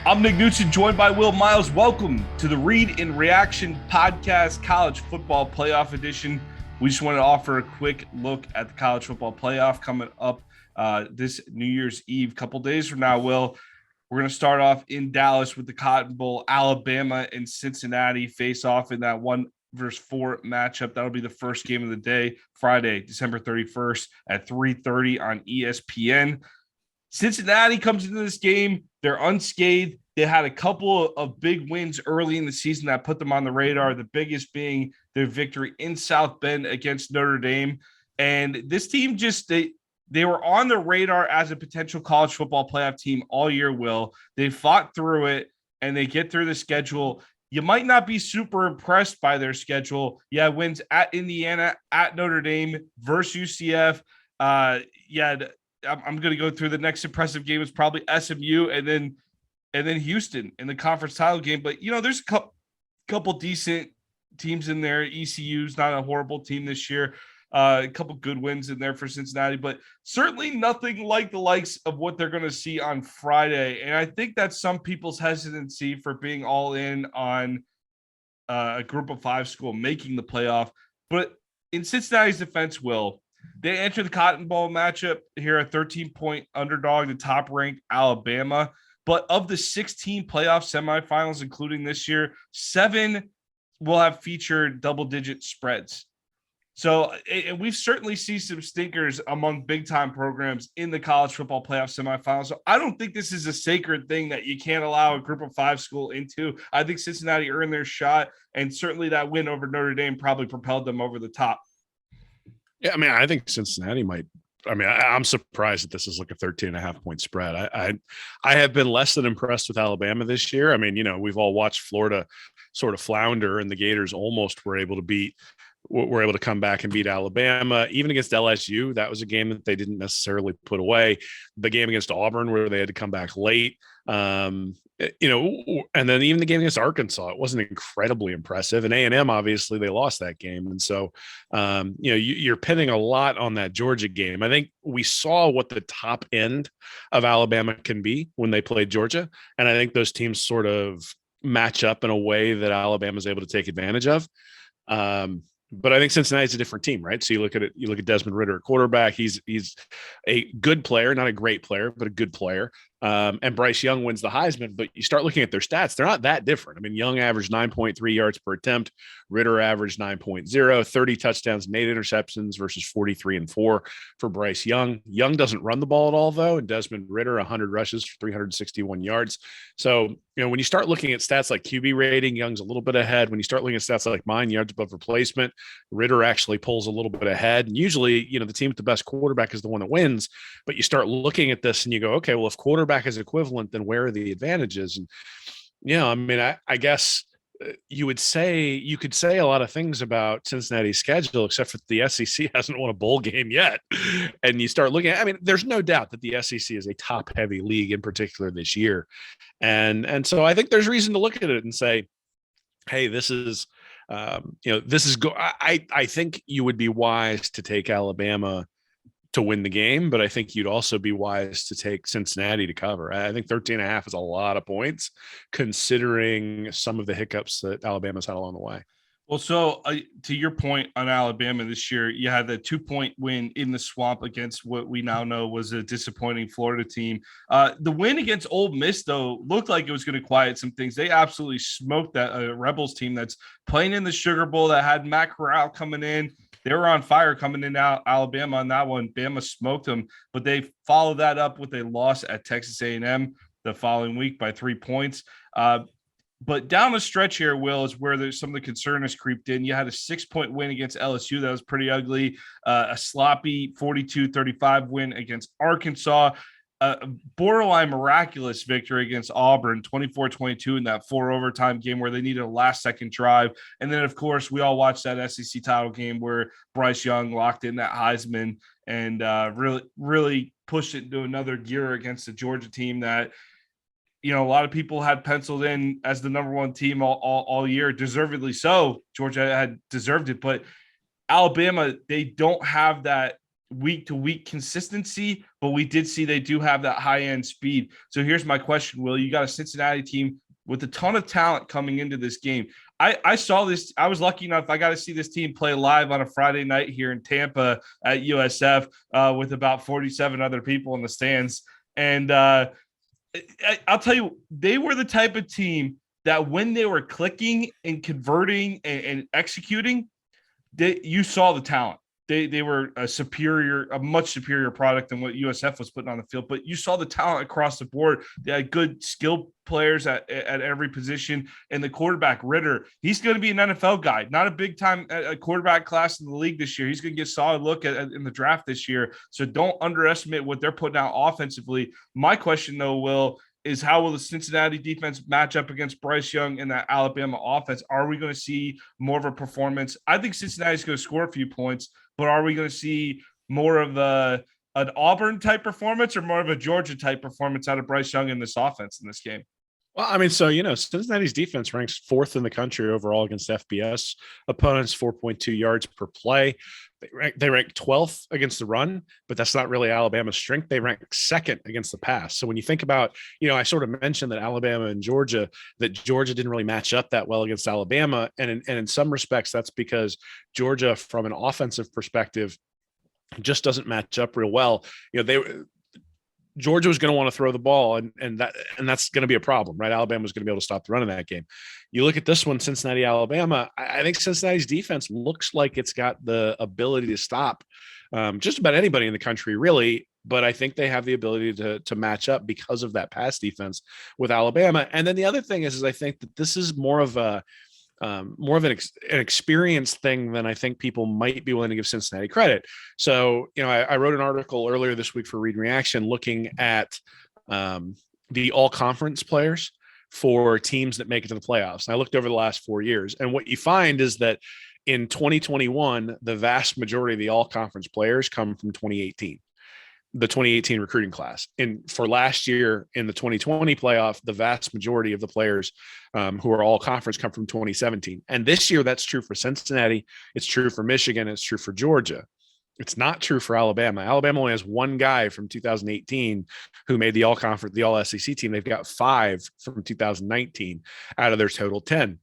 I'm Nick Knudsen, joined by Will Miles. Welcome to the Read and Reaction Podcast, College Football Playoff Edition. We just want to offer a quick look at the College Football Playoff coming up this New Year's Eve, couple days from now. Will, we're going to start off in Dallas with the Cotton Bowl. Alabama and Cincinnati face off in that 1-4 matchup. That'll be the first game of the day, Friday, December 31st at 3:30 on ESPN. Cincinnati comes into this game. They're unscathed. They had a couple of big wins early in the season that put them on the radar, the biggest being their victory in South Bend against Notre Dame. And this team they were on the radar as a potential college football playoff team all year, Will. They fought through it, and they get through the schedule. You might not be super impressed by their schedule. Yeah, wins at Indiana, at Notre Dame, versus UCF. I'm going to go through the next impressive game is probably SMU and then Houston in the conference title game. But, there's a couple decent teams in there. ECU's not a horrible team this year. A couple good wins in there for Cincinnati, but certainly nothing like the likes of what they're going to see on Friday. And I think that's some people's hesitancy for being all in on a group of five school making the playoff. But in Cincinnati's defense, Will, they enter the Cotton Bowl matchup here, a 13-point underdog to top-ranked Alabama. But of the 16 playoff semifinals, including this year, 7 will have featured double-digit spreads. So, and we've certainly seen some stinkers among big-time programs in the college football playoff semifinals. So I don't think this is a sacred thing that you can't allow a group of five school into. I think Cincinnati earned their shot, and certainly that win over Notre Dame probably propelled them over the top. Yeah, I think Cincinnati might. I'm surprised that this is like a 13.5-point spread. I have been less than impressed with Alabama this year. We've all watched Florida sort of flounder, and the Gators almost were able to come back and beat Alabama. Even against LSU, that was a game that they didn't necessarily put away. The game against Auburn, where they had to come back late, and then even the game against Arkansas, it wasn't incredibly impressive. And A&M, obviously, they lost that game. And so, you're pinning a lot on that Georgia game. I think we saw what the top end of Alabama can be when they played Georgia. And I think those teams sort of match up in a way that Alabama is able to take advantage of. But I think Cincinnati's a different team, right? So you look at Desmond Ridder at quarterback. He's a good player, not a great player, but a good player. And Bryce Young wins the Heisman, but you start looking at their stats, they're not that different. Young averaged 9.3 yards per attempt. Ritter averaged 9.0, 30 touchdowns and 8 interceptions versus 43 and 4 for Bryce Young. Young doesn't run the ball at all, though, and Desmond Ridder, 100 rushes for 361 yards. So, when you start looking at stats like QB rating, Young's a little bit ahead. When you start looking at stats like mine, yards above replacement, Ritter actually pulls a little bit ahead. And usually, the team with the best quarterback is the one that wins. But you start looking at this and you go, okay, well, if quarterback is equivalent, then where are the advantages? And I guess you could say a lot of things about Cincinnati's schedule, except for the SEC hasn't won a bowl game yet. And you start looking at, there's no doubt that the SEC is a top heavy league in particular this year. And so I think there's reason to look at it and say, hey, this is I think you would be wise to take Alabama to win the game, but I think you'd also be wise to take Cincinnati to cover. I think 13.5 is a lot of points considering some of the hiccups that Alabama's had along the way. Well, so to your point on Alabama this year, you had the 2-point win in the swamp against what we now know was a disappointing Florida team. The win against Ole Miss, though, looked like it was going to quiet some things. They absolutely smoked that Rebels team that's playing in the Sugar Bowl that had Matt Corral coming in. They were on fire coming in out Alabama on that one. Bama smoked them, but they followed that up with a loss at Texas A&M the following week by 3 points. But down the stretch here, Will, is where some of the concern has creeped in. You had a 6-point win against LSU. That was pretty ugly. A sloppy 42-35 win against Arkansas. A borderline miraculous victory against Auburn, 24-22 in that 4 overtime game where they needed a last-second drive. And then, of course, we all watched that SEC title game where Bryce Young locked in that Heisman and really pushed it into another gear against the Georgia team that, a lot of people had penciled in as the number one team all year, deservedly so. Georgia had deserved it, but Alabama, they don't have that week to week consistency, but we did see they do have that high end speed. So here's my question, Will. You got a Cincinnati team with a ton of talent coming into this game. I saw this. I was lucky enough. I got to see this team play live on a Friday night here in Tampa at USF with about 47 other people in the stands. And I'll tell you, they were the type of team that when they were clicking and converting and executing, you saw the talent. They were a much superior product than what USF was putting on the field. But you saw the talent across the board. They had good skilled players at every position. And the quarterback, Ritter, he's going to be an NFL guy, not a big time quarterback class in the league this year. He's going to get a solid look in the draft this year. So don't underestimate what they're putting out offensively. My question, though, Will, is how will the Cincinnati defense match up against Bryce Young and that Alabama offense? Are we going to see more of a performance? I think Cincinnati's going to score a few points, but are we going to see more of an Auburn type performance or more of a Georgia type performance out of Bryce Young in this offense in this game? Well, I mean, so, Cincinnati's defense ranks 4th in the country overall against FBS opponents, 4.2 yards per play. They rank 12th against the run, but that's not really Alabama's strength. They rank 2nd against the pass. So when you think about, I sort of mentioned that Alabama and Georgia, that Georgia didn't really match up that well against Alabama. And in some respects, that's because Georgia, from an offensive perspective, just doesn't match up real well. Georgia was going to want to throw the ball, and that's going to be a problem, right? Alabama was going to be able to stop the run in that game. You look at this one, Cincinnati, Alabama. I think Cincinnati's defense looks like it's got the ability to stop just about anybody in the country, really. But I think they have the ability to match up because of that pass defense with Alabama. And then the other thing is I think that this is more of an experience thing than I think people might be willing to give Cincinnati credit. So, I wrote an article earlier this week for Read Reaction looking at the all conference players for teams that make it to the playoffs. And I looked over the last 4 years, and what you find is that in 2021, the vast majority of the all conference players come from 2018. The 2018 recruiting class. And for last year in the 2020 playoff, the vast majority of the players who are all conference come from 2017. And this year, that's true for Cincinnati. It's true for Michigan. It's true for Georgia. It's not true for Alabama. Alabama only has one guy from 2018 who made the all conference, the all SEC team. They've got 5 from 2019 out of their total 10.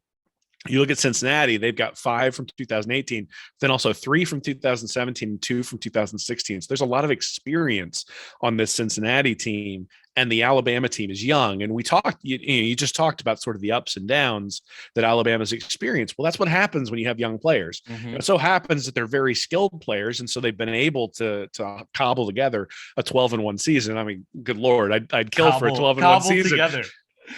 You look at Cincinnati, they've got 5 from 2018, then also 3 from 2017 and 2 from 2016. So there's a lot of experience on this Cincinnati team, and the Alabama team is young. And we talked, you just talked about sort of the ups and downs that Alabama's experienced. Well, that's what happens when you have young players. Mm-hmm. It so happens that they're very skilled players, and so they've been able to cobble together a 12-1 season. I mean, good Lord, I'd kill for a 12-1 season. Together.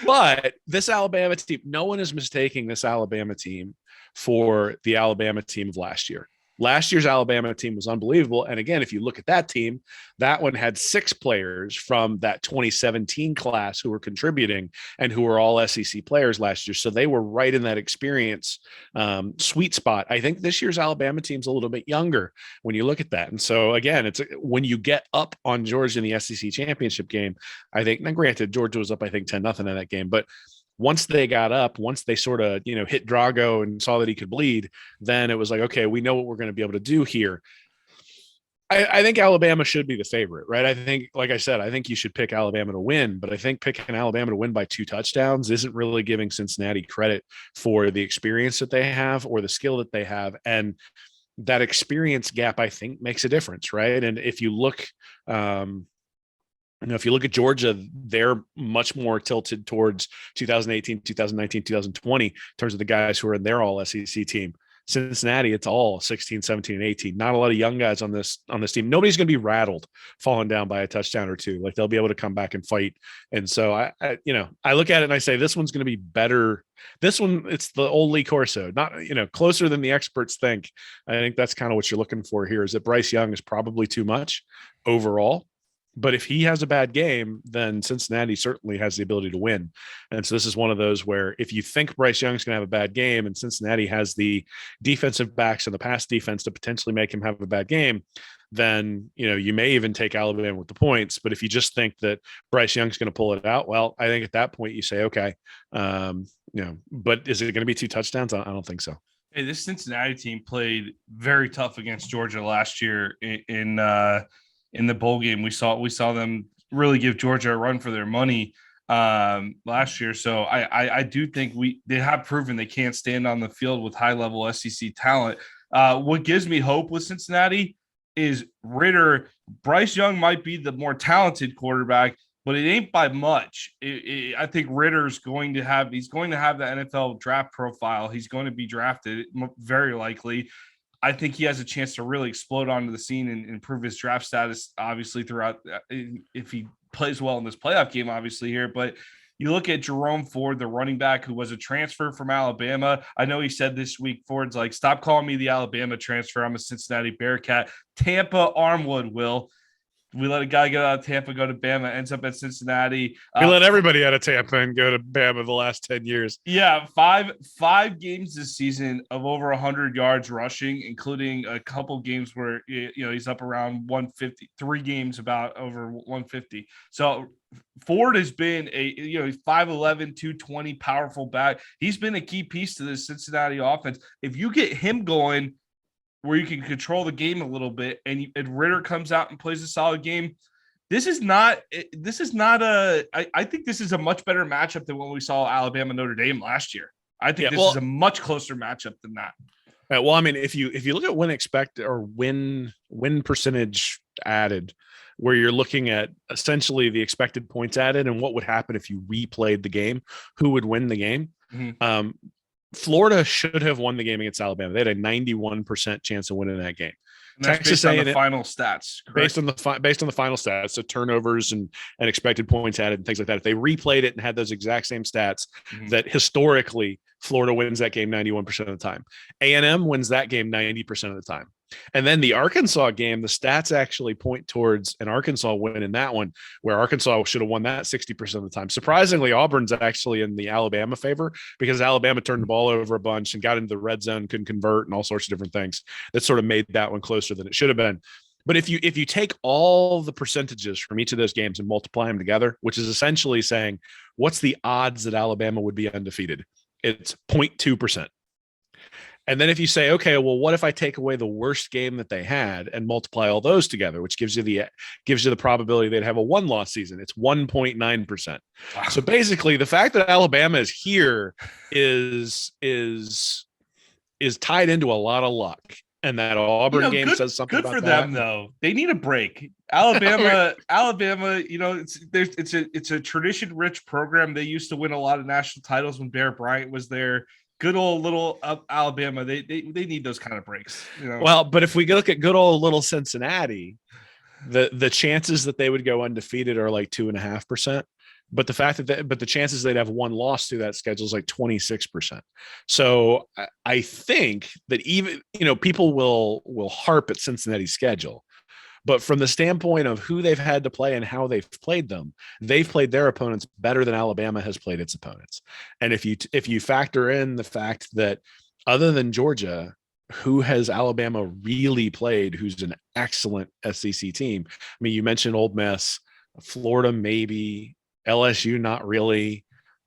But this Alabama team, no one is mistaking this Alabama team for the Alabama team of last year. Last year's Alabama team was unbelievable. And again, if you look at that team, that one had 6 players from that 2017 class who were contributing and who were all SEC players last year. So they were right in that experience sweet spot. I think this year's Alabama team's a little bit younger when you look at that. And so again, it's when you get up on Georgia in the SEC championship game, I think, now granted, Georgia was up, I think 10-0 in that game, but once they got up, once they sort of, hit Drago and saw that he could bleed, then it was like, okay, we know what we're going to be able to do here. I think Alabama should be the favorite, right? I think, like I said, I think you should pick Alabama to win, but I think picking Alabama to win by 2 touchdowns isn't really giving Cincinnati credit for the experience that they have or the skill that they have. And that experience gap, I think, makes a difference, right? And if you look, if you look at Georgia, they're much more tilted towards 2018, 2019, 2020 in terms of the guys who are in their all SEC team. Cincinnati, it's all 16, 17, and 18. Not a lot of young guys on this team. Nobody's going to be rattled falling down by a touchdown or 2. Like, they'll be able to come back and fight. And so I look at it and I say, this one's going to be better. This one, it's the old Lee Corso, not, closer than the experts think. I think that's kind of what you're looking for here, is that Bryce Young is probably too much overall. But if he has a bad game, then Cincinnati certainly has the ability to win. And so this is one of those where if you think Bryce Young's going to have a bad game and Cincinnati has the defensive backs and the pass defense to potentially make him have a bad game, then, you may even take Alabama with the points. But if you just think that Bryce Young's going to pull it out, well, I think at that point you say, okay, but is it going to be 2 touchdowns? I don't think so. Hey, this Cincinnati team played very tough against Georgia last year in the bowl game. We saw them really give Georgia a run for their money last year. So I do think they have proven they can't stand on the field with high level SEC talent. What gives me hope with Cincinnati is Ritter. Bryce Young might be the more talented quarterback, but it ain't by much. I think Ritter's going to have the NFL draft profile. He's going to be drafted very likely. I think he has a chance to really explode onto the scene and improve his draft status, obviously, throughout if he plays well in this playoff game, obviously, here. But you look at Jerome Ford, the running back who was a transfer from Alabama. I know he said this week, Ford's like, stop calling me the Alabama transfer. I'm a Cincinnati Bearcat. Tampa Armwood, Will. We let a guy get out of Tampa, go to Bama, ends up at Cincinnati. We let everybody out of Tampa and go to Bama the last 10 years. Yeah, five games this season of over 100 yards rushing, including a couple games where he's up around 150. 3 games about over 150. So Ford has been he's 5'11", 220, powerful back. He's been a key piece to this Cincinnati offense. If you get him going, where you can control the game a little bit, and Ritter comes out and plays a solid game. I think this is a much better matchup than when we saw Alabama Notre Dame last year. I think this is a much closer matchup than that. Right, well, I mean, if you look at win percentage added, where you're looking at essentially the expected points added and what would happen if you replayed the game, who would win the game. Mm-hmm. Florida should have won the game against Alabama. They had a 91% chance of winning that game. And that's Texas based on the final stats, correct? Based on the final stats, so turnovers and expected points added and things like that. If they replayed it and had those exact same stats, that historically Florida wins that game 91% of the time. A&M wins that game 90% of the time. And then the Arkansas game, the stats actually point towards an Arkansas win in that one, where Arkansas should have won that 60% of the time. Surprisingly, Auburn's actually in the Alabama favor because Alabama turned the ball over a bunch and got into the red zone, couldn't convert, and all sorts of different things that sort of made that one closer than it should have been. But if you take all the percentages from each of those games and multiply them together, which is essentially saying, what's the odds that Alabama would be undefeated? It's 0.2%. And then if you say, okay, well, what if I take away the worst game that they had and multiply all those together, which gives you the probability they'd have a 1-loss season? It's 1.9%. Wow. So basically, the fact that Alabama is here is tied into a lot of luck. And that Auburn game says something about that. Good for them, though. They need a break. Alabama, it's a tradition-rich program. They used to win a lot of national titles when Bear Bryant was there. Good old little Alabama. They need those kind of breaks. Well, but if we look at good old little Cincinnati, the chances that they would go undefeated are like 2.5%. But the chances they'd have one loss through that schedule is like 26%. So I think that even, people will harp at Cincinnati's schedule, but from the standpoint of who they've had to play and how they've played them, they've played their opponents better than Alabama has played its opponents. And if you factor in the fact that other than Georgia, who has Alabama really played, who's an excellent SEC team? I mean, you mentioned Ole Miss, Florida, maybe. LSU, not really.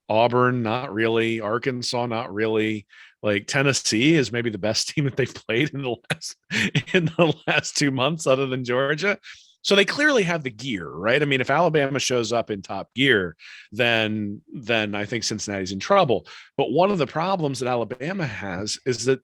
Auburn, not really. Arkansas, not really. Like Tennessee is maybe the best team that they've played in the last 2 months, other than Georgia. So they clearly have the gear, right? I mean, if Alabama shows up in top gear, then I think Cincinnati's in trouble. But one of the problems that Alabama has is that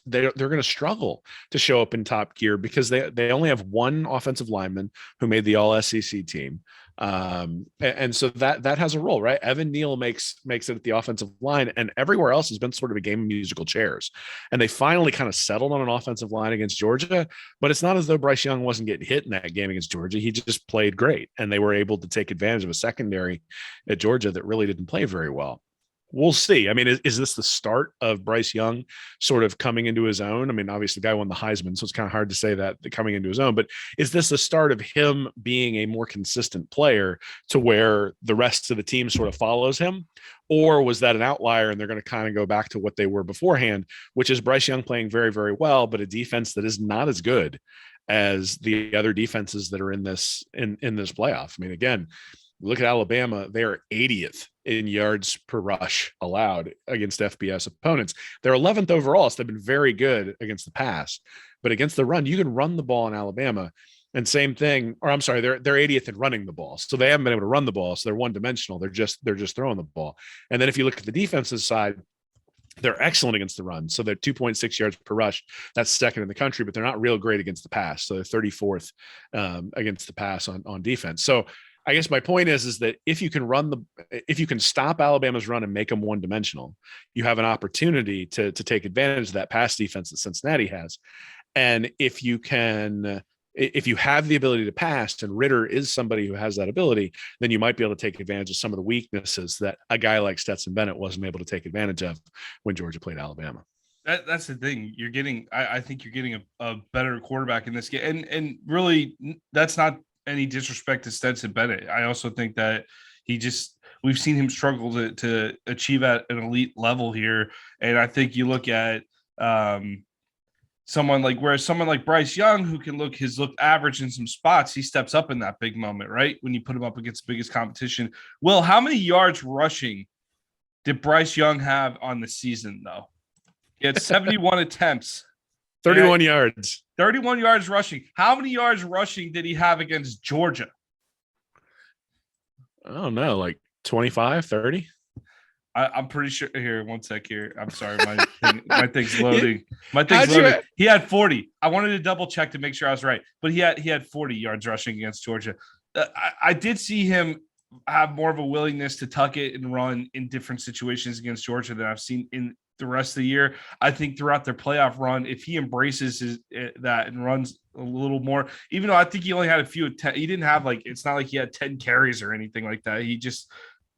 they're going to struggle to show up in top gear because they only have one offensive lineman who made the All SEC team. And so that has a role, right? Evan Neal makes it at the offensive line, and everywhere else has been sort of a game of musical chairs. And they finally kind of settled on an offensive line against Georgia, but it's not as though Bryce Young wasn't getting hit in that game against Georgia. He just played great, and they were able to take advantage of a secondary at Georgia that really didn't play very well. We'll see. I mean, is this the start of Bryce Young sort of coming into his own? I mean, obviously the guy won the Heisman, so it's kind of hard to say that coming into his own, but is this the start of him being a more consistent player to where the rest of the team sort of follows him? Or was that an outlier and they're going to kind of go back to what they were beforehand, which is Bryce Young playing very, very well, but a defense that is not as good as the other defenses that are in this playoff? I mean, again, look at Alabama, they're 80th in yards per rush allowed against FBS opponents. They're 11th overall, so they've been very good against the pass. But against the run, you can run the ball in Alabama. And same thing, or I'm sorry, they're 80th in running the ball. So they haven't been able to run the ball. So they're one dimensional. They're just throwing the ball. And then if you look at the defensive side, they're excellent against the run. So they're 2.6 yards per rush. That's second in the country, but they're not real great against the pass. So they're 34th against the pass on defense. So I guess my point is that if you can stop Alabama's run and make them one dimensional, you have an opportunity to take advantage of that pass defense that Cincinnati has. And if you have the ability to pass, and Ritter is somebody who has that ability, then you might be able to take advantage of some of the weaknesses that a guy like Stetson Bennett wasn't able to take advantage of when Georgia played Alabama. That's the thing. You're getting, I think you're getting a better quarterback in this game. And really, that's not any disrespect to Stetson Bennett. I also think that we've seen him struggle to achieve at an elite level here. And I think you look at someone like Bryce Young, who can look average in some spots, he steps up in that big moment, right? When you put him up against the biggest competition. Will, how many yards rushing did Bryce Young have on the season, though? He had 71 attempts. 31 yards. 31 yards rushing. How many yards rushing did he have against Georgia? I don't know, like 25, 30? I'm pretty sure. Here, one sec here. I'm sorry. My thing's loading. My thing's loading. He had 40. I wanted to double check to make sure I was right. But he had 40 yards rushing against Georgia. I did see him have more of a willingness to tuck it and run in different situations against Georgia than I've seen in the rest of the year. I think throughout their playoff run, if he embraces that and runs a little more, even though I think he only had a few, he didn't have it's not like he had 10 carries or anything like that. He just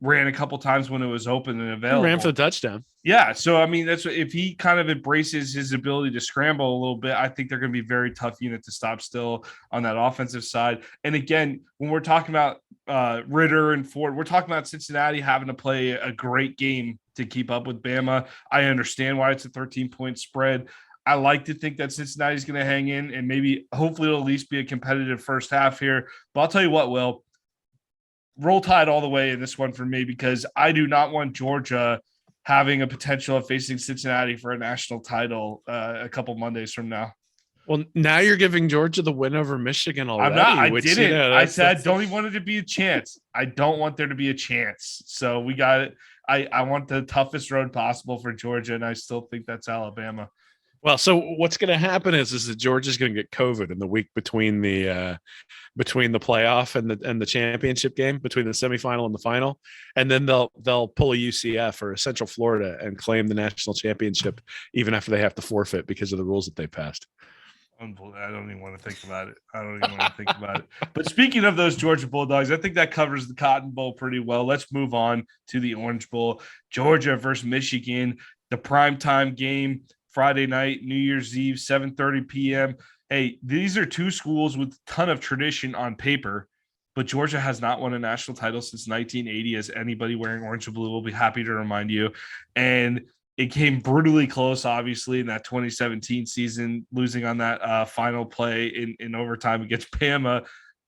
ran a couple times when it was open and available. He ran for the touchdown. Yeah. So, I mean, that's if he kind of embraces his ability to scramble a little bit, I think they're going to be a very tough unit to stop still on that offensive side. And again, when we're talking about Ritter and Ford, we're talking about Cincinnati having to play a great game to keep up with Bama. I understand why it's a 13-point spread. I like to think that Cincinnati's going to hang in and hopefully it'll at least be a competitive first half here. But I'll tell you what, Will, roll tide all the way in this one for me, because I do not want Georgia having a potential of facing Cincinnati for a national title a couple Mondays from now. Well, now you're giving Georgia the win over Michigan already. I'm not. I didn't. I said don't even want it to be a chance. I don't want there to be a chance. So we got it. I want the toughest road possible for Georgia, and I still think that's Alabama. Well, so what's going to happen is that Georgia's going to get COVID in the week between the playoff and the championship game, between the semifinal and the final, and then they'll pull a UCF or a Central Florida and claim the national championship even after they have to forfeit because of the rules that they passed. I don't even want to think about it. But speaking of those Georgia Bulldogs, I think that covers the Cotton Bowl pretty well. Let's move on to the Orange Bowl. Georgia versus Michigan, the primetime game, Friday night, New Year's Eve, 7:30 p.m. Hey, these are two schools with a ton of tradition on paper, but Georgia has not won a national title since 1980, as anybody wearing orange and blue will be happy to remind you. And it came brutally close, obviously, in that 2017 season, losing on that final play in overtime against Bama.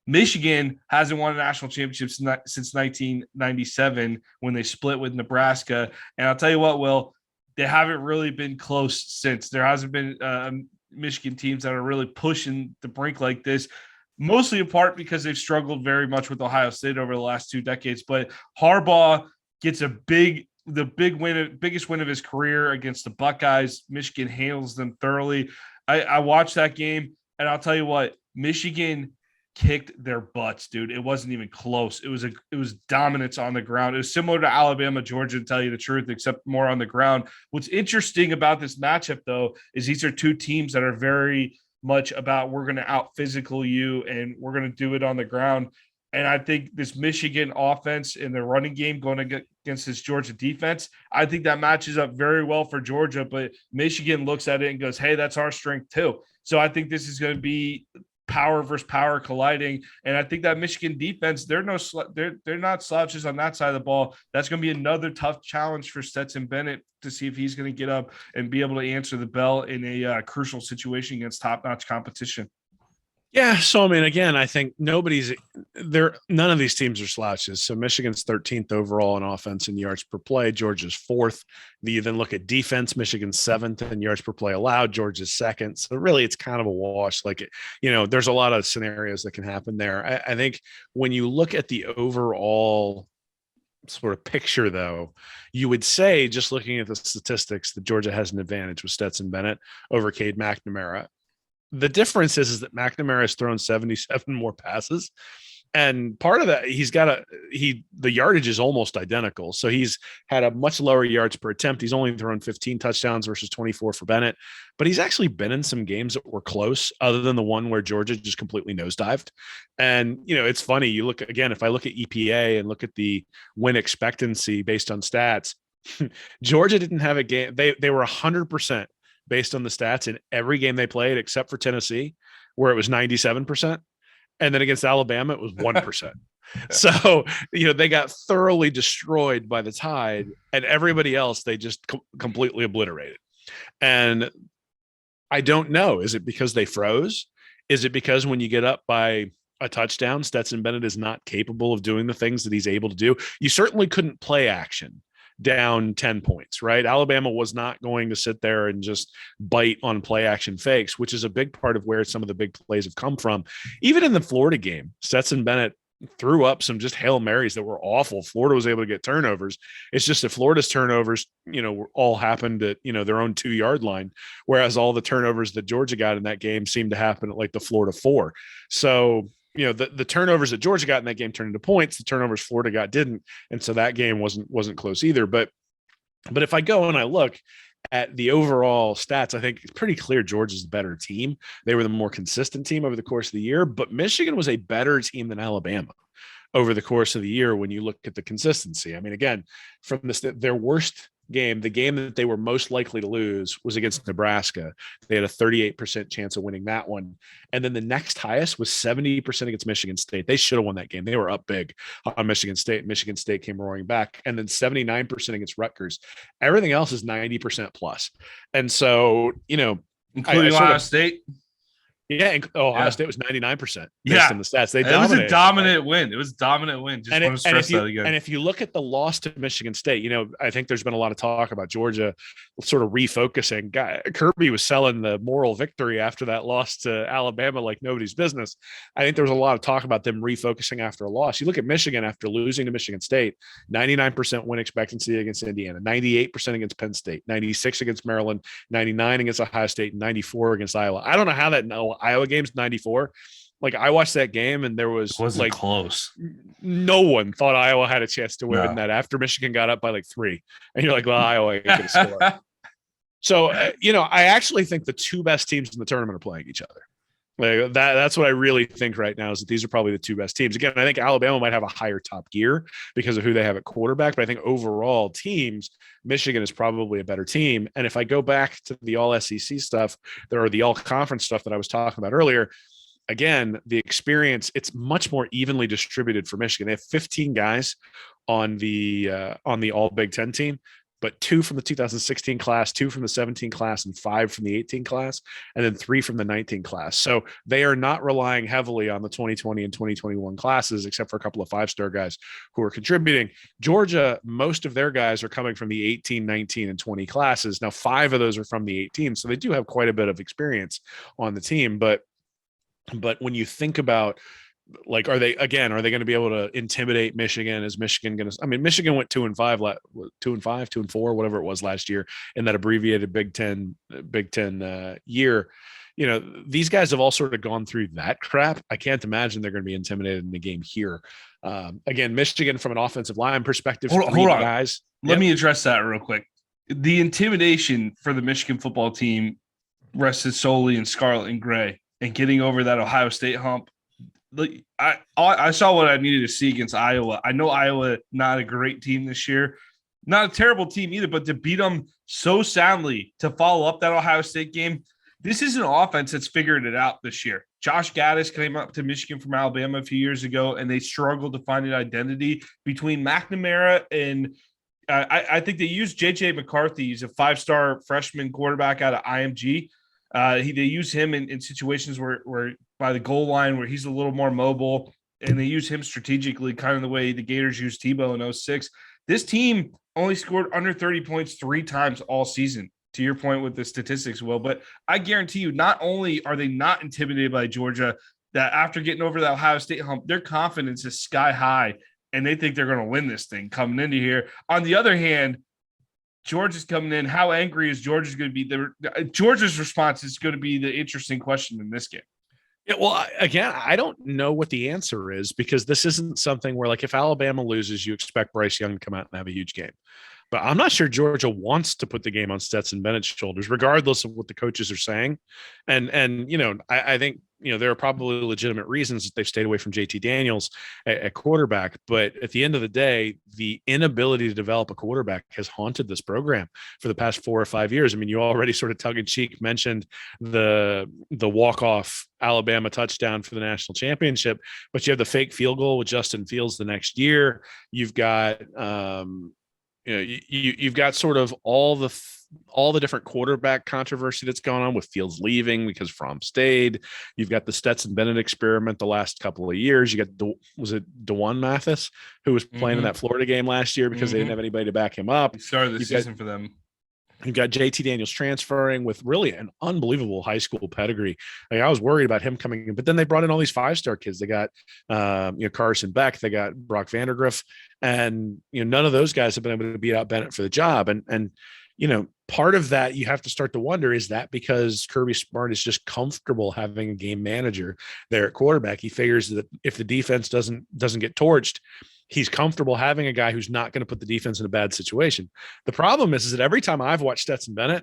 Michigan hasn't won a national championship since 1997 when they split with Nebraska. And I'll tell you what, Will, they haven't really been close since. There hasn't been Michigan teams that are really pushing the brink like this, mostly in part because they've struggled very much with Ohio State over the last 2 decades. But Harbaugh gets the biggest win of his career against the Buckeyes. Michigan handles them thoroughly. I watched that game, and I'll tell you what, Michigan kicked their butts, dude. It wasn't even close. It was dominance on the ground. It was similar to Alabama, Georgia, to tell you the truth, except more on the ground. What's interesting about this matchup, though, is these are two teams that are very much about we're going to out physical you and we're going to do it on the ground. And I think this Michigan offense in their running game going against this Georgia defense, I think that matches up very well for Georgia. But Michigan looks at it and goes, hey, that's our strength too. So I think this is going to be power versus power colliding. And I think that Michigan defense, they're not slouches on that side of the ball. That's going to be another tough challenge for Stetson Bennett to see if he's going to get up and be able to answer the bell in a crucial situation against top-notch competition. Yeah. So, I mean, again, I think nobody's there. None of these teams are slouches. So Michigan's 13th overall in offense and yards per play. Georgia's fourth. You then look at defense, Michigan's seventh in yards per play allowed. Georgia's second. So really it's kind of a wash. Like, there's a lot of scenarios that can happen there. I think when you look at the overall sort of picture, though, you would say, just looking at the statistics, that Georgia has an advantage with Stetson Bennett over Cade McNamara. The difference is that McNamara has thrown 77 more passes. And part of that, the yardage is almost identical. So he's had a much lower yards per attempt. He's only thrown 15 touchdowns versus 24 for Bennett, but he's actually been in some games that were close, other than the one where Georgia just completely nosedived. And, it's funny. You look again, if I look at EPA and look at the win expectancy based on stats, Georgia didn't have a game. They were 100% based on the stats in every game they played, except for Tennessee, where it was 97%. And then against Alabama, it was 1%. So, they got thoroughly destroyed by the Tide, and everybody else, they just completely obliterated. And I don't know. Is it because they froze? Is it because when you get up by a touchdown, Stetson Bennett is not capable of doing the things that he's able to do? You certainly couldn't play action down 10 points, right? Alabama was not going to sit there and just bite on play action fakes, which is a big part of where some of the big plays have come from. Even in the Florida game, Stetson Bennett threw up some just Hail Marys that were awful. Florida was able to get turnovers. It's just that Florida's turnovers, all happened at, their own 2-yard line, whereas all the turnovers that Georgia got in that game seemed to happen at like the Florida 4. So, the turnovers that Georgia got in that game turned into points. The turnovers Florida got didn't, and so that game wasn't close either. But if I go and I look at the overall stats, I think it's pretty clear Georgia's the better team. They were the more consistent team over the course of the year, but Michigan was a better team than Alabama over the course of the year when you look at the consistency. I mean, again, from their worst game, the game that they were most likely to lose was against Nebraska. They had a 38% chance of winning that one. And then the next highest was 70% against Michigan State. They should have won that game. They were up big on Michigan State. Michigan State came roaring back. And then 79% against Rutgers. Everything else is 90% plus. And so, including Ohio State. Yeah, Ohio State was 99% based on the stats. It was a dominant win. It was a dominant win. Just want to stress that again. And if you look at the loss to Michigan State, I think there's been a lot of talk about Georgia sort of refocusing. Kirby was selling the moral victory after that loss to Alabama like nobody's business. I think there was a lot of talk about them refocusing after a loss. You look at Michigan after losing to Michigan State, 99% win expectancy against Indiana, 98% against Penn State, 96 against Maryland, 99 against Ohio State, and 94 against Iowa. I don't know how that Iowa game's 94. Like, I watched that game and there wasn't like close. No one thought Iowa had a chance to win that after Michigan got up by like 3. And you're like, well, Iowa ain't going to score. So, I actually think the two best teams in the tournament are playing each other. Like that's what I really think right now, is that these are probably the two best teams. Again, I think Alabama might have a higher top gear because of who they have at quarterback, but I think overall teams, Michigan is probably a better team. And if I go back to the all SEC stuff, there are the all conference stuff that I was talking about earlier. Again, the experience, it's much more evenly distributed for Michigan. They have 15 guys on the all Big Ten team, but 2 from the 2016 class, 2 from the 17 class, and 5 from the 18 class, and then 3 from the 19 class. So they are not relying heavily on the 2020 and 2021 classes, except for a couple of 5-star guys who are contributing. Georgia, most of their guys are coming from the 18, 19, and 20 classes. Now, 5 of those are from the 18, so they do have quite a bit of experience on the team. But when you think about, like, are they going to be able to intimidate Michigan? Is Michigan going to? I mean, Michigan went 2-5, 2-4, whatever it was last year in that abbreviated Big Ten year. These guys have all sort of gone through that crap. I can't imagine they're going to be intimidated in the game here. Again, Michigan from an offensive line perspective. Hold on, guys. Let me address that real quick. The intimidation for the Michigan football team rested solely in scarlet and gray and getting over that Ohio State hump. I saw what I needed to see against Iowa. I know Iowa, not a great team this year, not a terrible team either, but to beat them so soundly, to follow up that Ohio State game, this is an offense that's figured it out this year. Josh Gaddis came up to Michigan from Alabama a few years ago, and they struggled to find an identity between McNamara and I think they used J.J. McCarthy. He's a 5-star freshman quarterback out of IMG. They use him in situations where by the goal line where he's a little more mobile, and they use him strategically, kind of the way the Gators used Tebow in 06. This team only scored under 30 points 3 times all season, to your point with the statistics, Will. But I guarantee you, not only are they not intimidated by Georgia, that after getting over the Ohio State hump, their confidence is sky high, and they think they're going to win this thing coming into here. On the other hand, Georgia's coming in. How angry is Georgia going to be? Georgia's response is going to be the interesting question in this game. Yeah, well, again, I don't know what the answer is, because this isn't something where, like, if Alabama loses, you expect Bryce Young to come out and have a huge game. But I'm not sure Georgia wants to put the game on Stetson Bennett's shoulders, regardless of what the coaches are saying. And I think there are probably legitimate reasons that they've stayed away from JT Daniels at quarterback. But at the end of the day, the inability to develop a quarterback has haunted this program for the past 4 or 5 years. I mean, you already sort of tongue in cheek mentioned the walk-off Alabama touchdown for the national championship, but you have the fake field goal with Justin Fields the next year. You've got you've got sort of all the different quarterback controversy that's going on with Fields leaving because Fromm stayed. You've got the Stetson Bennett experiment the last couple of years. You got was it DeJuan Mathis, who was playing in that Florida game last year because they didn't have anybody to back him up. He started the season for them. You've got JT Daniels transferring with really an unbelievable high school pedigree. I was worried about him coming in, but then they brought in all these 5-star kids. They got, Carson Beck, they got Brock Vandergriff, and, none of those guys have been able to beat out Bennett for the job. And, part of that, you have to start to wonder, is that because Kirby Smart is just comfortable having a game manager there at quarterback? He figures that if the defense doesn't get torched, he's comfortable having a guy who's not going to put the defense in a bad situation. The problem is that every time I've watched Stetson Bennett,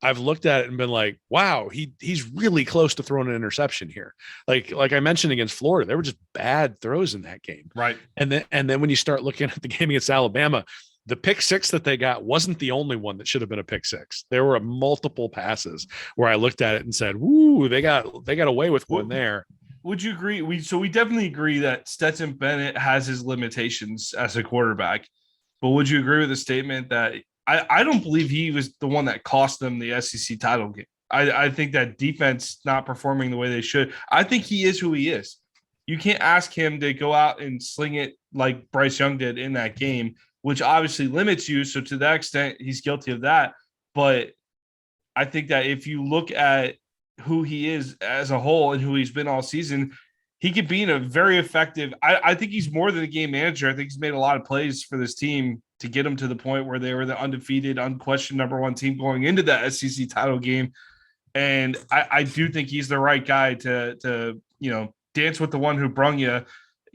I've looked at it and been like, wow, he's really close to throwing an interception here. Like I mentioned against Florida, there were just bad throws in that game. Right. And then when you start looking at the game against Alabama, the pick six that they got wasn't the only one that should have been a pick six. There were multiple passes where I looked at it and said, "Woo, they got away with one there." Would you agree? We definitely agree that Stetson Bennett has his limitations as a quarterback, but would you agree with the statement that I don't believe he was the one that cost them the SEC title game? I think that defense not performing the way they should. I think he is who he is. You can't ask him to go out and sling it like Bryce Young did in that game, which obviously limits you. So to that extent, he's guilty of that. But I think that if you look at who he is as a whole and who he's been all season, he could be in a very effective. I think he's more than a game manager. I think he's made a lot of plays for this team to get them to the point where they were the undefeated, unquestioned number 1 team going into that SEC title game. And I do think he's the right guy to dance with the one who brung you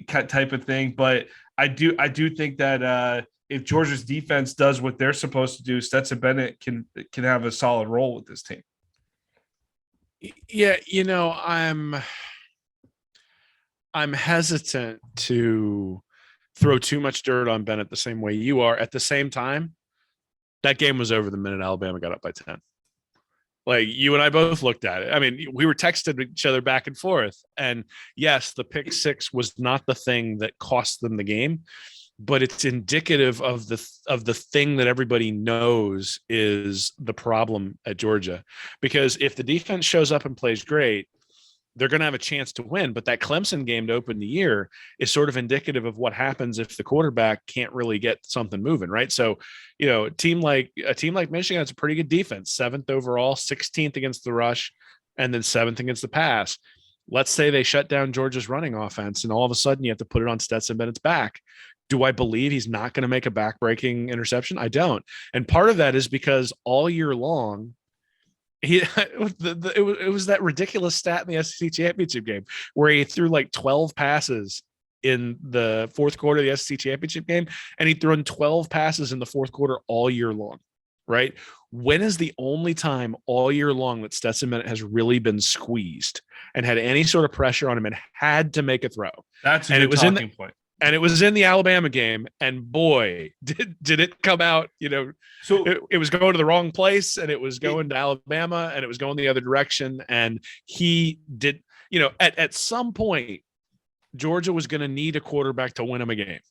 type of thing. But I do think that if Georgia's defense does what they're supposed to do, Stetson Bennett can have a solid role with this team. Yeah, I'm hesitant to throw too much dirt on Bennett the same way you are. At the same time, that game was over the minute Alabama got up by 10. Like, you and I both looked at it. I mean, we were texting each other back and forth. And yes, the pick six was not the thing that cost them the game, but it's indicative of the thing that everybody knows is the problem at Georgia. Because if the defense shows up and plays great, they're going to have a chance to win. But that Clemson game to open the year is sort of indicative of what happens if the quarterback can't really get something moving, right? So, a team like Michigan has a pretty good defense, 7th overall, 16th against the rush, and then 7th against the pass. Let's say they shut down Georgia's running offense, and all of a sudden you have to put it on Stetson Bennett's back. Do I believe he's not going to make a back-breaking interception? I don't. And part of that is because all year long, it was that ridiculous stat in the SEC championship game where he threw like 12 passes in the fourth quarter of the SEC championship game, and he'd thrown 12 passes in the fourth quarter all year long, right? When is the only time all year long that Stetson Bennett has really been squeezed and had any sort of pressure on him and had to make a throw? That's a good talking point. And it was in the Alabama game, and boy, did it come out, so it was going to the wrong place, and it was going to Alabama, and it was going the other direction. And he did, at some point, Georgia was going to need a quarterback to win him a game.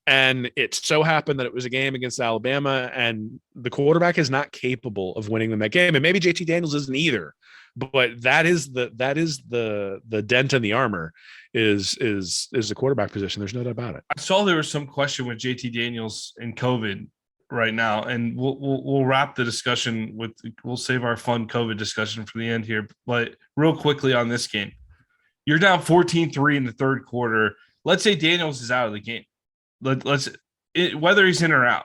And it so happened that it was a game against Alabama, and the quarterback is not capable of winning them that game. And maybe JT Daniels isn't either, but that is the dent in the armor is the quarterback position. There's no doubt about it. I saw there was some question with JT Daniels and COVID right now, and we'll wrap the discussion with, we'll save our fun COVID discussion for the end here. But real quickly on this game, you're down 14-3 in the third quarter. Let's say Daniels is out of the game. Whether he's in or out.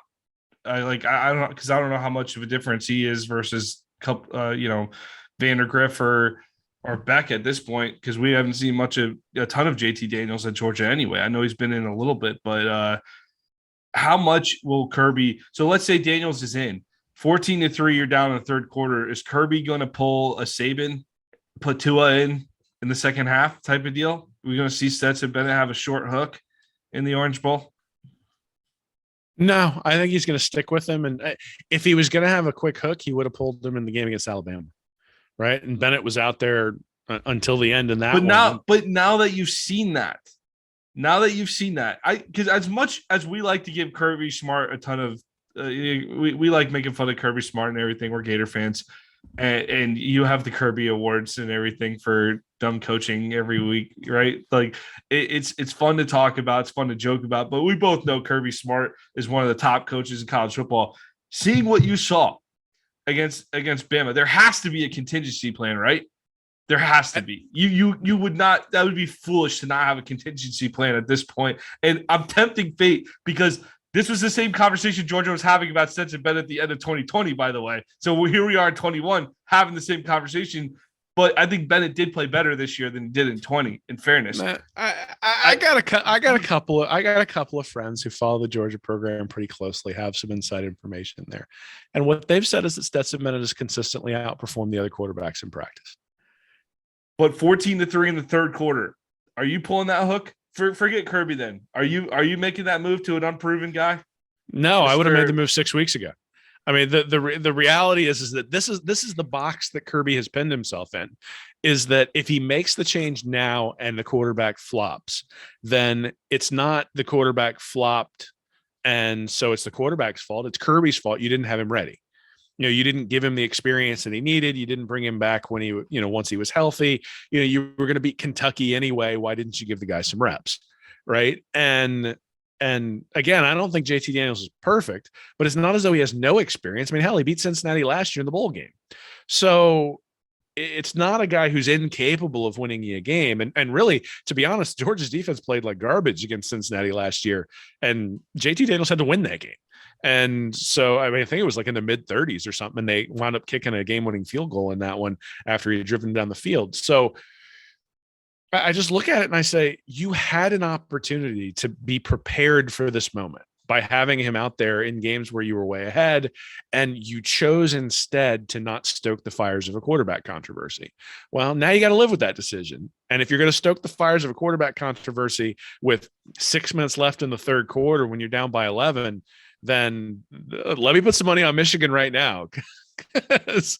I don't know, because I don't know how much of a difference he is versus Vandergriff or Beck at this point, because we haven't seen a ton of JT Daniels at Georgia anyway. I know he's been in a little bit, but how much will Kirby? So let's say Daniels is in 14-3. You're down in the third quarter. Is Kirby going to pull a Saban, put Tua in the second half type of deal? We're going to see Stetson Bennett have a short hook in the Orange Bowl. No, I think he's going to stick with him. And if he was going to have a quick hook, he would have pulled him in the game against Alabama, right? And Bennett was out there until the end in that. But now that you've seen that, because as much as we like to give Kirby Smart a ton of, we like making fun of Kirby Smart and everything. We're Gator fans, and you have the Kirby Awards and everything for dumb coaching every week, right? Like it's fun to talk about, it's fun to joke about, but we both know Kirby Smart is one of the top coaches in college football. Seeing what you saw against Bama, there has to be a contingency plan, right? There has to be. You would not, that would be foolish to not have a contingency plan at this point. And I'm tempting fate, because this was the same conversation Georgia was having about Stetson Bennett at the end of 2020, by the way. So here we are in 21 having the same conversation. But I think Bennett did play better this year than he did in 20. In fairness, I got a couple of friends who follow the Georgia program pretty closely, have some inside information there, and what they've said is that Stetson Bennett has consistently outperformed the other quarterbacks in practice. But 14-3 in the third quarter, are you pulling that hook? Forget Kirby. Then are you making that move to an unproven guy? No, I would have made the move 6 weeks ago. I mean, the reality is that this is the box that Kirby has pinned himself in, is that if he makes the change now and the quarterback flops, then it's not the quarterback flopped, and so it's the quarterback's fault. It's Kirby's fault. You didn't have him ready. You didn't give him the experience that he needed. You didn't bring him back when he, once he was healthy. You were going to beat Kentucky anyway. Why didn't you give the guy some reps, right? And again, I don't think JT Daniels is perfect, but it's not as though he has no experience. I mean, hell, he beat Cincinnati last year in the bowl game. So it's not a guy who's incapable of winning you a game. And really, to be honest, Georgia's defense played like garbage against Cincinnati last year, and JT Daniels had to win that game. And so, I mean, I think it was like in the mid 30s or something, and they wound up kicking a game-winning field goal in that one after he had driven down the field. So I just look at it and I say, you had an opportunity to be prepared for this moment by having him out there in games where you were way ahead, and you chose instead to not stoke the fires of a quarterback controversy. Well, now you got to live with that decision. And if you're going to stoke the fires of a quarterback controversy with 6 minutes left in the third quarter when you're down by 11, then let me put some money on Michigan right now, because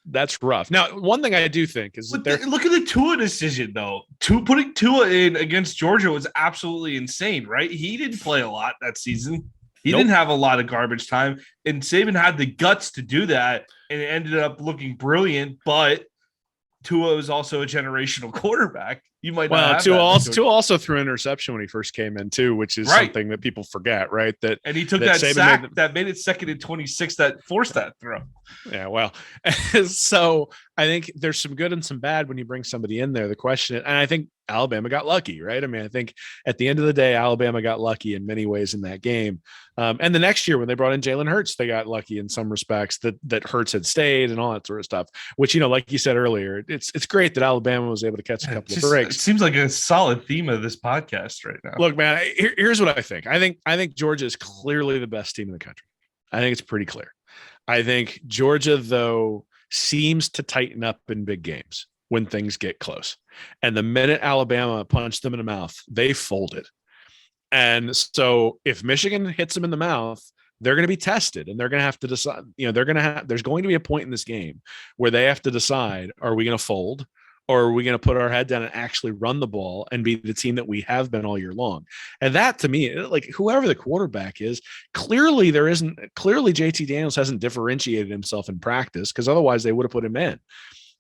that's rough. Now, one thing I do think is that look at the Tua decision, though. Putting Tua in against Georgia was absolutely insane, right? He didn't play a lot that season. He didn't have a lot of garbage time, and Saban had the guts to do that, and it ended up looking brilliant. But Tua was also a generational quarterback. You might not. Tua also threw an interception when he first came in too, which is something that people forget, right? And he took that sack that made it second and 26 that forced that throw. Yeah, well, so I think there's some good and some bad when you bring somebody in there. The question, and I think Alabama got lucky, right? I mean, I think at the end of the day, Alabama got lucky in many ways in that game. And the next year when they brought in Jalen Hurts, they got lucky in some respects that Hurts had stayed and all that sort of stuff, which, like you said earlier, it's great that Alabama was able to catch a couple of breaks. It seems like a solid theme of this podcast right now. Look, man, here's what I think. I think Georgia is clearly the best team in the country. I think it's pretty clear. I think Georgia, though, seems to tighten up in big games when things get close. And the minute Alabama punched them in the mouth, they folded. And so if Michigan hits them in the mouth, they're going to be tested, and they're going to have to decide, there's going to be a point in this game where they have to decide, are we going to fold, or are we going to put our head down and actually run the ball and be the team that we have been all year long? And that, to me, like, whoever the quarterback is, clearly JT Daniels hasn't differentiated himself in practice, because otherwise they would have put him in.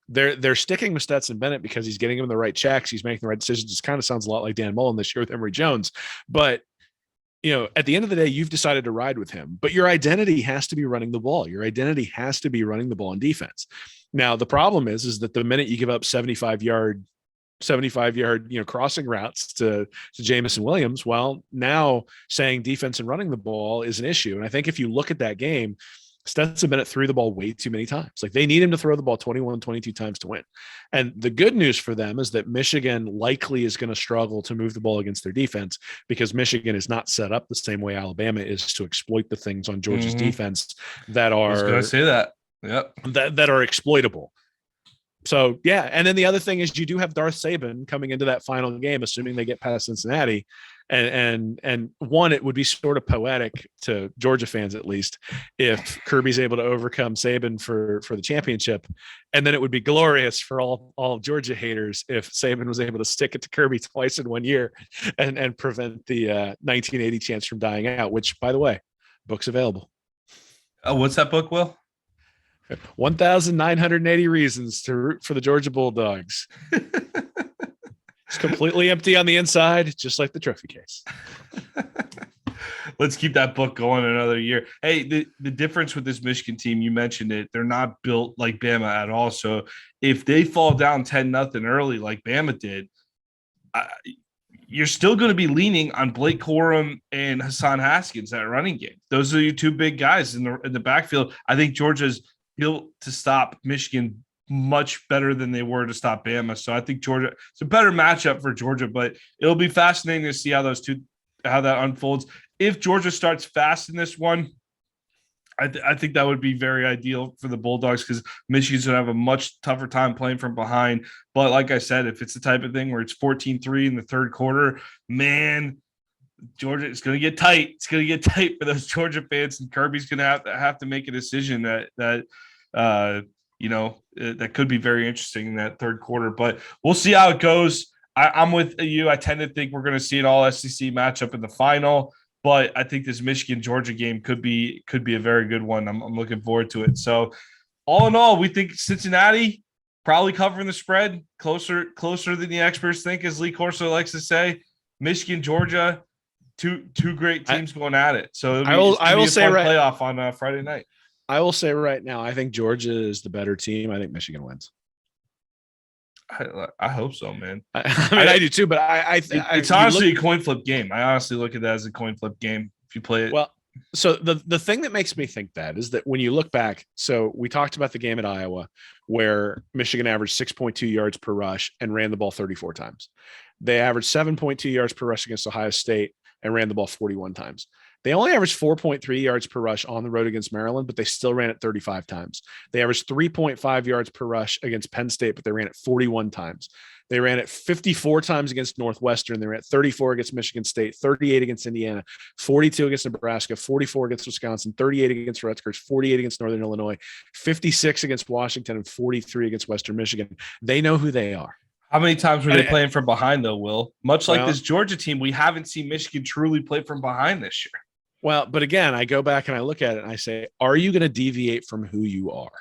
They're sticking with Stetson Bennett because he's getting him the right checks. He's making the right decisions. It kind of sounds a lot like Dan Mullen this year with Emory Jones. But, at the end of the day, you've decided to ride with him. But your identity has to be running the ball. Your identity has to be running the ball in defense. Now, the problem is that the minute you give up 75-yard, crossing routes to Jamison Williams, well, now saying defense and running the ball is an issue. And I think if you look at that game, Stetson Bennett threw the ball way too many times. Like, they need him to throw the ball 21, 22 times to win. And the good news for them is that Michigan likely is going to struggle to move the ball against their defense, because Michigan is not set up the same way Alabama is to exploit the things on Georgia's defense that are, I was going to say that. Yep. That are exploitable. So, yeah. And then the other thing is, you do have Darth Saban coming into that final game, assuming they get past Cincinnati. And one, it would be sort of poetic to Georgia fans, at least, if Kirby's able to overcome Saban for the championship. And then it would be glorious for all Georgia haters if Saban was able to stick it to Kirby twice in 1 year and prevent the 1980 chance from dying out, which, by the way, book's available. What's that book, Will? 1,980 reasons to root for the Georgia Bulldogs. It's completely empty on the inside, just like the trophy case. Let's keep that book going another year. Hey, the difference with this Michigan team, you mentioned it, they're not built like Bama at all. So if they fall down 10-0 early like Bama did, you're still going to be leaning on Blake Corum and Hassan Haskins, that running game. Those are your two big guys in the backfield. I think Georgia's built to stop Michigan much better than they were to stop Bama. So I think Georgia, it's a better matchup for Georgia, but it'll be fascinating to see how that unfolds. If Georgia starts fast in this one, I think that would be very ideal for the Bulldogs, because Michigan's going to have a much tougher time playing from behind. But like I said, if it's the type of thing where it's 14-3 in the third quarter, man, Georgia, it's going to get tight. It's going to get tight for those Georgia fans, and Kirby's going to have to make a decision that could be very interesting in that third quarter. But we'll see how it goes. I'm with you. I tend to think we're going to see an all SEC matchup in the final, but I think this Michigan-Georgia game could be a very good one. I'm looking forward to it. So all in all, we think Cincinnati probably covering the spread, closer than the experts think, as Lee Corso likes to say. Michigan, Georgia, two great teams going at it. So I will say playoff on Friday night. I will say right now, I think Georgia is the better team. I think Michigan wins. I hope so, man. I do too, but it's honestly a coin flip game. I honestly look at that as a coin flip game if you play it. Well, so the thing that makes me think that is that when you look back, so we talked about the game at Iowa where Michigan averaged 6.2 yards per rush and ran the ball 34 times. They averaged 7.2 yards per rush against Ohio State and ran the ball 41 times. They only averaged 4.3 yards per rush on the road against Maryland, but they still ran it 35 times. They averaged 3.5 yards per rush against Penn State, but they ran it 41 times. They ran it 54 times against Northwestern. They ran it 34 against Michigan State, 38 against Indiana, 42 against Nebraska, 44 against Wisconsin, 38 against Rutgers, 48 against Northern Illinois, 56 against Washington, and 43 against Western Michigan. They know who they are. How many times were they playing from behind, though, Will? Much like this Georgia team, we haven't seen Michigan truly play from behind this year. Well, but again, I go back and I look at it and I say, are you going to deviate from who you are?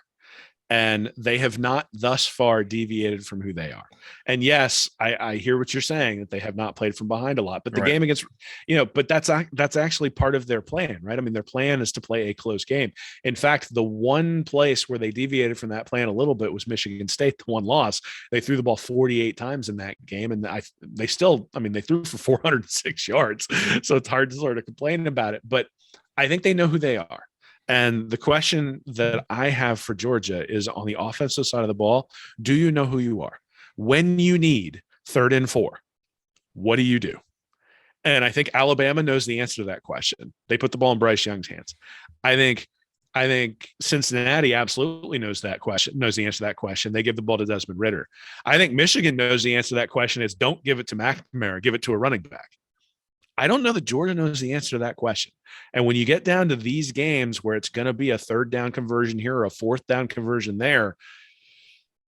And they have not thus far deviated from who they are. And yes, I hear what you're saying, that they have not played from behind a lot, but the game against, but that's actually part of their plan, right? I mean, their plan is to play a close game. In fact, the one place where they deviated from that plan a little bit was Michigan State, the one loss. They threw the ball 48 times in that game. And they threw for 406 yards. So it's hard to sort of complain about it, but I think they know who they are. And the question that I have for Georgia is, on the offensive side of the ball, do you know who you are? When you need 3rd and 4, what do you do? And I think Alabama knows the answer to that question. They put the ball in Bryce Young's hands. I think Cincinnati absolutely knows the answer to that question. They give the ball to Desmond Ridder. I think Michigan knows the answer to that question is, don't give it to McNamara, give it to a running back. I don't know that Georgia knows the answer to that question. And when you get down to these games where it's going to be a 3rd down conversion here or a 4th down conversion there,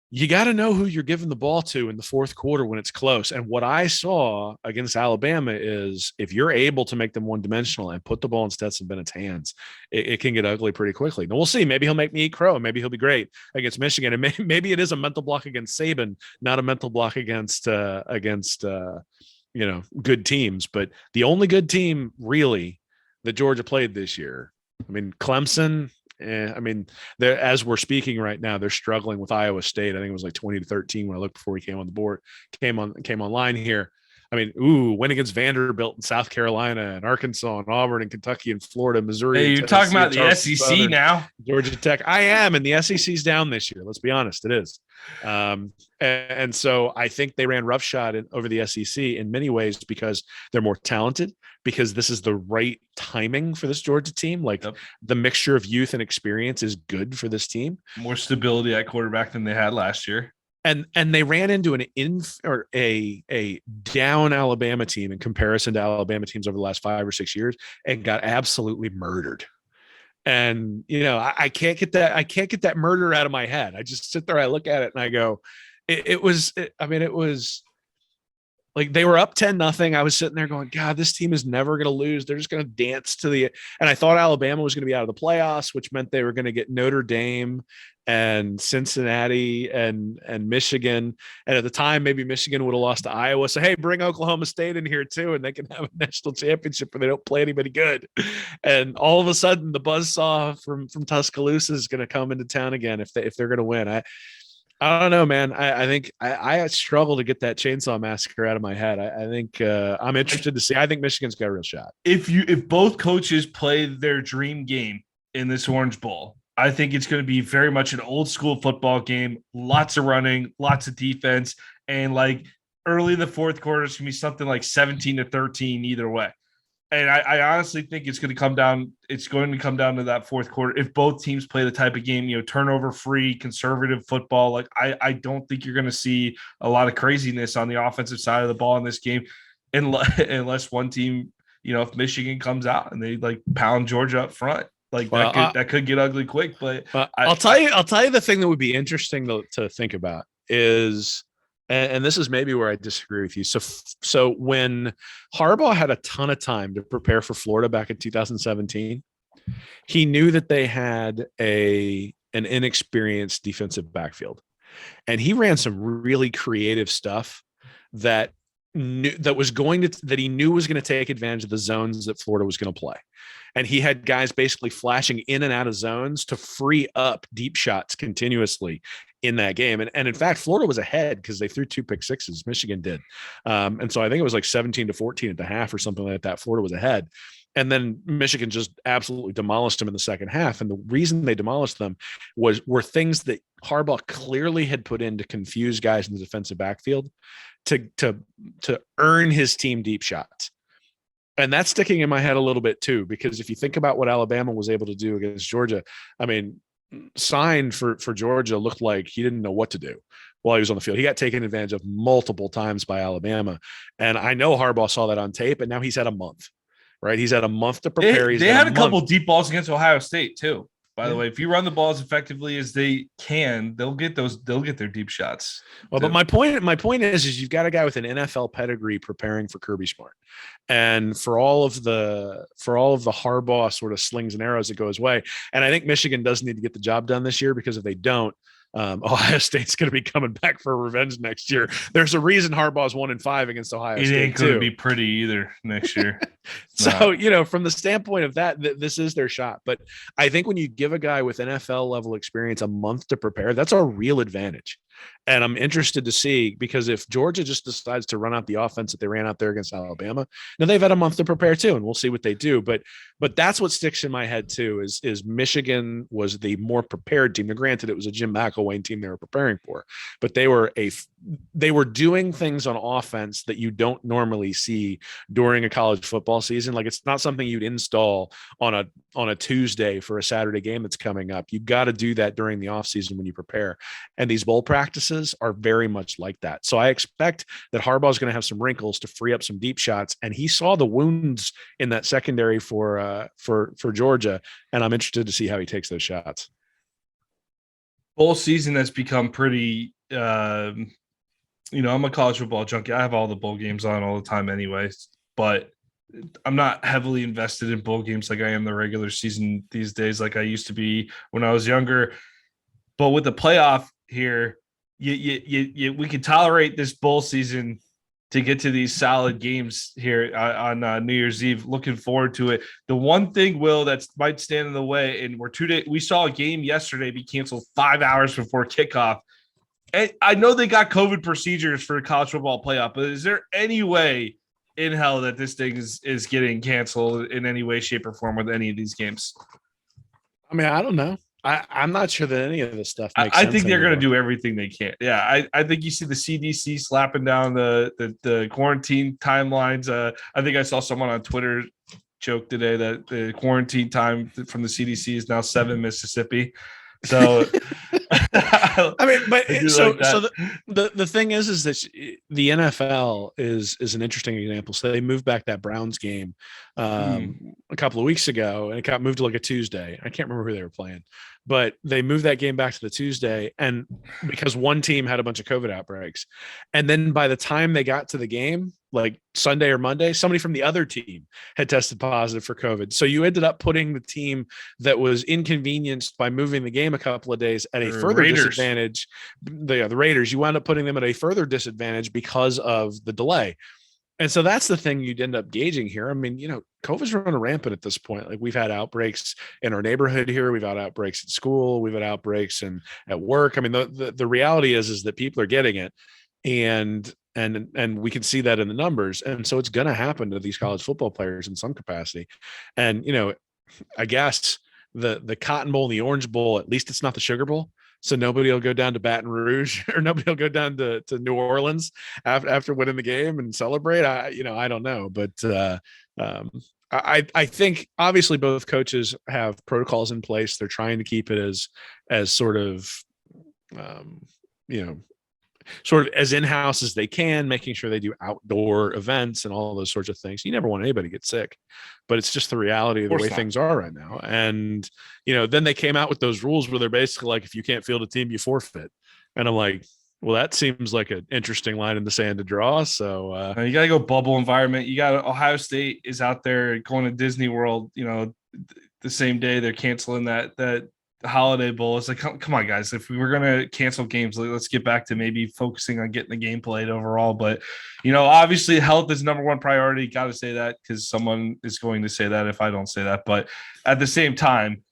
you got to know who you're giving the ball to in the fourth quarter when it's close. And what I saw against Alabama is if you're able to make them one-dimensional and put the ball in Stetson Bennett's hands, it can get ugly pretty quickly. Now we'll see. Maybe he'll make me eat crow. Maybe he'll be great against Michigan. And maybe it is a mental block against Saban, not a mental block against good teams. But the only good team really that Georgia played this year, I mean, Clemson. They're, as we're speaking right now, they're struggling with Iowa State. I think it was like 20-13 when I looked before he came on the board, came online here. I mean, win against Vanderbilt and South Carolina and Arkansas and Auburn and Kentucky and Florida, Missouri. Hey, you're talking about the SEC Southern, now. Georgia Tech. I am, and the SEC's down this year. Let's be honest, it is. And so I think they ran roughshod over the SEC in many ways because they're more talented, because this is the right timing for this Georgia team. Like the mixture of youth and experience is good for this team. More stability at quarterback than they had last year. And they ran into a down Alabama team in comparison to Alabama teams over the last 5 or 6 years and got absolutely murdered. And, I can't get that murder out of my head. I just sit there, I look at it and I go, it was like they were up 10-0. I was sitting there going, God, this team is never going to lose. They're just going to dance and I thought Alabama was going to be out of the playoffs, which meant they were going to get Notre Dame and Cincinnati and Michigan. And at the time, maybe Michigan would have lost to Iowa. So, hey, bring Oklahoma State in here too, and they can have a national championship where they don't play anybody good. And all of a sudden, the buzzsaw from Tuscaloosa is going to come into town again if they're going to win. I don't know, man. I think I struggle to get that Chainsaw Massacre out of my head. I think I'm interested to see. I think Michigan's got a real shot. If both coaches play their dream game in this Orange Bowl, I think it's going to be very much an old school football game. Lots of running, lots of defense, and like early in the fourth quarter, it's going to be something like 17-13 either way. And I honestly think it's going to come down. It's going to come down to that fourth quarter. If both teams play the type of game, turnover free, conservative football, like I don't think you're going to see a lot of craziness on the offensive side of the ball in this game, unless one team, if Michigan comes out and they like pound Georgia up front. Like that could get ugly quick, but I'll tell you the thing that would be interesting to think about is, and this is maybe where I disagree with you. So when Harbaugh had a ton of time to prepare for Florida back in 2017, he knew that they had an inexperienced defensive backfield, and he ran some really creative stuff that he knew was going to take advantage of the zones that Florida was going to play. And he had guys basically flashing in and out of zones to free up deep shots continuously in that game. And in fact, Florida was ahead because they threw 2 pick sixes. Michigan did. And so I think it was like 17-14 at the half or something like that. Florida was ahead. And then Michigan just absolutely demolished them in the second half. And the reason they demolished them were things that Harbaugh clearly had put in to confuse guys in the defensive backfield to earn his team deep shots. And that's sticking in my head a little bit too, because if you think about what Alabama was able to do against Georgia, I mean, Sign for Georgia looked like he didn't know what to do while he was on the field. He got taken advantage of multiple times by Alabama. And I know Harbaugh saw that on tape, and now he's had a month, right? He's had a month to prepare. They had a couple deep balls against Ohio State too. By the way, if you run the ball as effectively as they can, they'll get their deep shots. Well, but my point is you've got a guy with an NFL pedigree preparing for Kirby Smart. And for all of the Harbaugh sort of slings and arrows that go his way. And I think Michigan does need to get the job done this year, because if they don't, Ohio State's going to be coming back for revenge next year. There's a reason Harbaugh's 1-5 against Ohio State. It ain't going to be pretty either next year. So, from the standpoint of that, this is their shot. But I think when you give a guy with NFL level experience a month to prepare, that's a real advantage. And I'm interested to see, because if Georgia just decides to run out the offense that they ran out there against Alabama, now they've had a month to prepare too, and we'll see what they do. But that's what sticks in my head too, is Michigan was the more prepared team. Now, granted, it was a Jim McElwain team they were preparing for, but they were doing things on offense that you don't normally see during a college football season. Like, it's not something you'd install on a Tuesday for a Saturday game that's coming up. You got to do that during the offseason when you prepare. And these bowl practices are very much like that. So I expect that Harbaugh is going to have some wrinkles to free up some deep shots. And he saw the wounds in that secondary for Georgia. And I'm interested to see how he takes those shots. Bowl season has become pretty I'm a college football junkie. I have all the bowl games on all the time anyways, but I'm not heavily invested in bowl games like I am the regular season these days, like I used to be when I was younger. But with the playoff here, we can tolerate this bowl season to get to these solid games here on New Year's Eve. Looking forward to it. The one thing, Will, that might stand in the way, and we're 2 days. We saw a game yesterday be canceled 5 hours before kickoff. And I know they got COVID procedures for college football playoff, but is there any way in hell that this thing is getting canceled in any way, shape, or form with any of these games? I mean, I don't know. I'm not sure that any of this stuff makes I sense think they're going to anymore. do everything they can. Yeah, I think you see the CDC slapping down the quarantine timelines. I think I saw someone on Twitter joke today that the quarantine time from the CDC is now 7 Mississippi. So, I mean, but so like that. the thing is that the NFL is an interesting example. So they moved back that Browns game a couple of weeks ago, and it got moved to like a Tuesday. I can't remember who they were playing, but they moved that game back to the Tuesday, and because one team had a bunch of COVID outbreaks, and then by the time they got to the game, like Sunday or Monday, somebody from the other team had tested positive for COVID. So you ended up putting the team that was inconvenienced by moving the game a couple of days at a further disadvantage. The Raiders, you wound up putting them at a further disadvantage because of the delay. And so that's the thing you'd end up gauging here. I mean, COVID's running rampant at this point. Like, we've had outbreaks in our neighborhood here. We've had outbreaks at school. We've had outbreaks at work. I mean, the reality is that people are getting it. And we can see that in the numbers. And so it's going to happen to these college football players in some capacity. And, I guess the Cotton Bowl and the Orange Bowl, at least it's not the Sugar Bowl. So nobody will go down to Baton Rouge or nobody will go down to New Orleans after winning the game and celebrate. I don't know, but I think obviously both coaches have protocols in place. They're trying to keep it as sort of, sort of as in-house as they can, making sure they do outdoor events and all those sorts of things. You never want anybody to get sick, but it's just the reality of the way things are right now. And, then they came out with those rules where they're basically like, if you can't field a team, you forfeit. And I'm like, well, that seems like an interesting line in the sand to draw. So you got to go bubble environment. You got Ohio State is out there going to Disney World, the same day they're canceling that holiday bowl. It's like, come on, guys, if we were going to cancel games, let's get back to maybe focusing on getting the game played overall. But obviously health is number one priority. Got to say that, because someone is going to say that if I don't say that. But at the same time,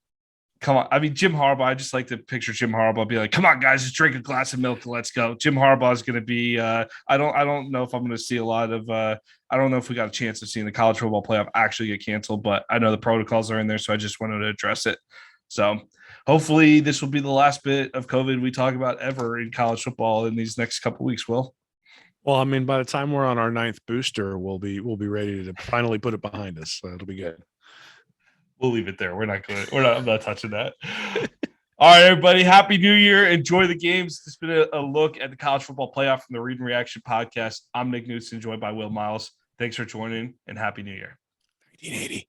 come on. I mean, Jim Harbaugh, I just like to picture Jim Harbaugh be like, come on, guys, just drink a glass of milk and let's go. Jim Harbaugh is going to be I don't know if I'm going to see a lot of I don't know if we got a chance of seeing the college football playoff actually get canceled, but I know the protocols are in there, so I just wanted to address it. So hopefully this will be the last bit of COVID we talk about ever in college football in these next couple of weeks, Will. Well, I mean, by the time we're on our 9th booster, we'll be ready to finally put it behind us. So it'll be good. We'll leave it there. I'm not touching that. All right, everybody. Happy New Year. Enjoy the games. This has been a look at the college football playoff from the Read and Reaction podcast. I'm Nick Knudsen, joined by Will Miles. Thanks for joining, and Happy New Year. 1980.